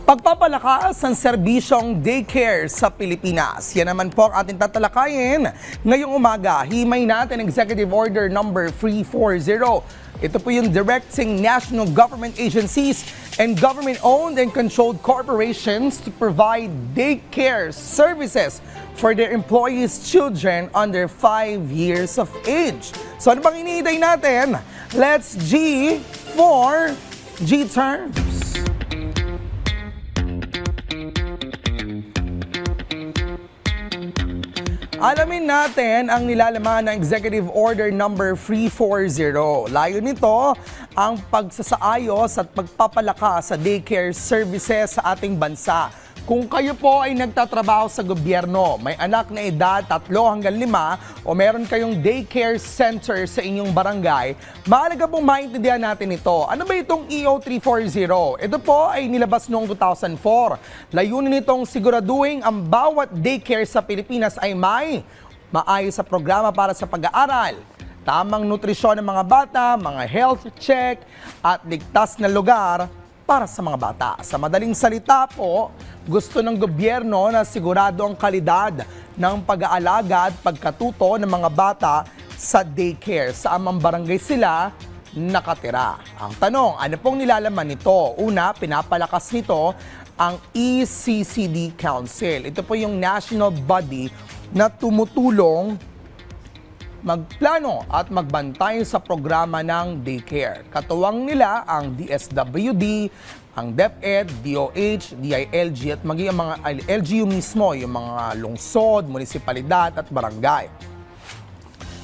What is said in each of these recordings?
Pagpapalakas ng serbisyong daycare sa Pilipinas. Yan naman po ang ating tatalakayin. Ngayong umaga, himay natin Executive Order number 340. Ito po yung directing national government agencies and government-owned and controlled corporations to provide daycare services for their employees' children under 5 years of age. So ano bang iniintay natin? Let's G for G-terms. Alamin natin ang nilalaman ng Executive Order number 340. Layo nito ang pagsasaayos at pagpapalakas sa daycare services sa ating bansa. Kung kayo po ay nagtatrabaho sa gobyerno, may anak na edad 3 hanggang 5 o meron kayong daycare center sa inyong barangay, mahalaga pong maintindihan natin ito. Ano ba itong EO 340? Ito po ay nilabas noong 2004. Layunin nitong siguraduhin ang bawat daycare sa Pilipinas ay may maayos sa programa para sa pag-aaral, tamang nutrisyon ng mga bata, mga health check at ligtas na lugar para sa mga bata. Sa madaling salita po, gusto ng gobyerno na sigurado ang kalidad ng pag-aalaga at pagkatuto ng mga bata sa daycare sa amang barangay sila nakatira. Ang tanong, ano pong nilalaman nito? Una, pinapalakas nito ang ECCD Council. Ito po yung national body na tumutulong magplano at magbantay sa programa ng daycare. Katuwang nila ang DSWD, ang DepEd, DOH, DILG at maging ang mga LGU mismo, yung mga lungsod, munisipalidad at barangay,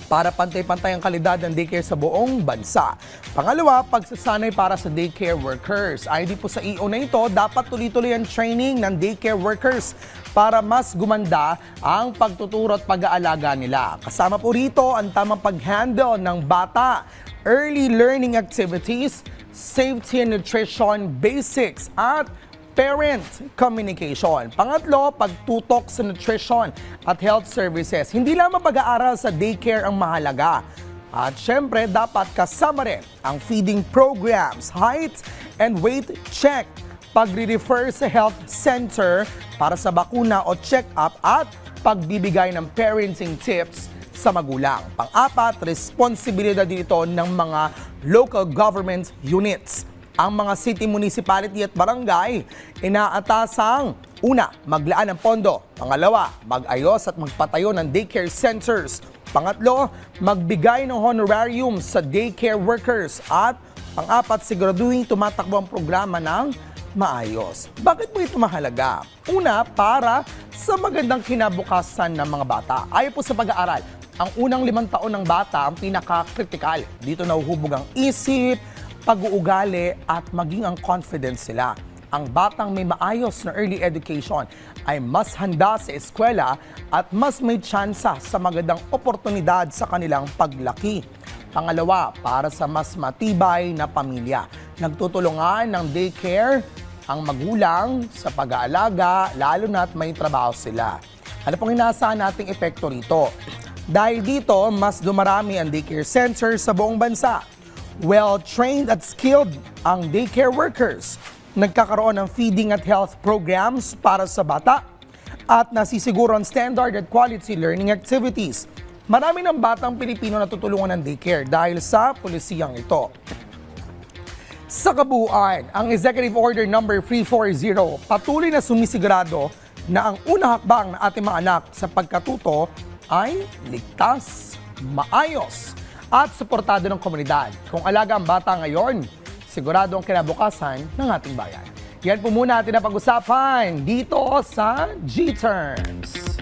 para pantay-pantay ang kalidad ng daycare sa buong bansa. Pangalawa, pagsasanay para sa daycare workers. ID po sa EO na ito, dapat tuloy-tuloy ang training ng daycare workers para mas gumanda ang pagtuturo at pag-aalaga nila. Kasama po rito ang tamang pag-handle ng bata, early learning activities, safety and nutrition basics, at parent communication. Pangatlo, pagtutok sa nutrition at health services. Hindi lamang pag-aaral sa daycare ang mahalaga. At syempre, dapat kasama rin ang feeding programs, height and weight check, pagre-refer sa health center para sa bakuna o check-up at pagbibigay ng parenting tips sa magulang. Pang-apat, responsibilidad dito ng mga local government units. Ang mga city, municipality at barangay, inaatasang una, maglaan ng pondo. Pangalawa, mag-ayos at magpatayo ng daycare centers. Pangatlo, magbigay ng honorarium sa daycare workers. At pang-apat, siguraduhin tumatakbo ang programa ng maayos. Bakit po ito mahalaga? Una, para sa magandang kinabukasan ng mga bata. Ayon po sa pag-aaral, ang unang 5 taon ng bata ang pinaka-critical. Dito nahuhubog ang isip, pag-uugali at maging ang confidence sila. Ang batang may maayos na early education ay mas handa sa eskwela at mas may tsansa sa magandang oportunidad sa kanilang paglaki. Pangalawa, para sa mas matibay na pamilya. Nagtutulungan ng daycare ang magulang sa pag-aalaga, lalo na't may trabaho sila. Ano pong inaasahan nating epekto rito? Dahil dito, mas dumarami ang daycare centers sa buong bansa. Well-trained at skilled ang daycare workers. Nagkakaroon ng feeding at health programs para sa bata at nasisiguro ang standard at quality learning activities. Marami ng batang Pilipino na tutulungan ng daycare dahil sa polisiyang ito. Sa kabuuan, ang Executive Order number 340 patuloy na sumisigurado na ang unang hakbang ng ating mga anak sa pagkatuto ay ligtas, maayos, at suportado ng komunidad. Kung alaga ang bata ngayon, sigurado ang kinabukasan ng ating bayan. Yan po muna ating napag-usapan dito sa G-Terms.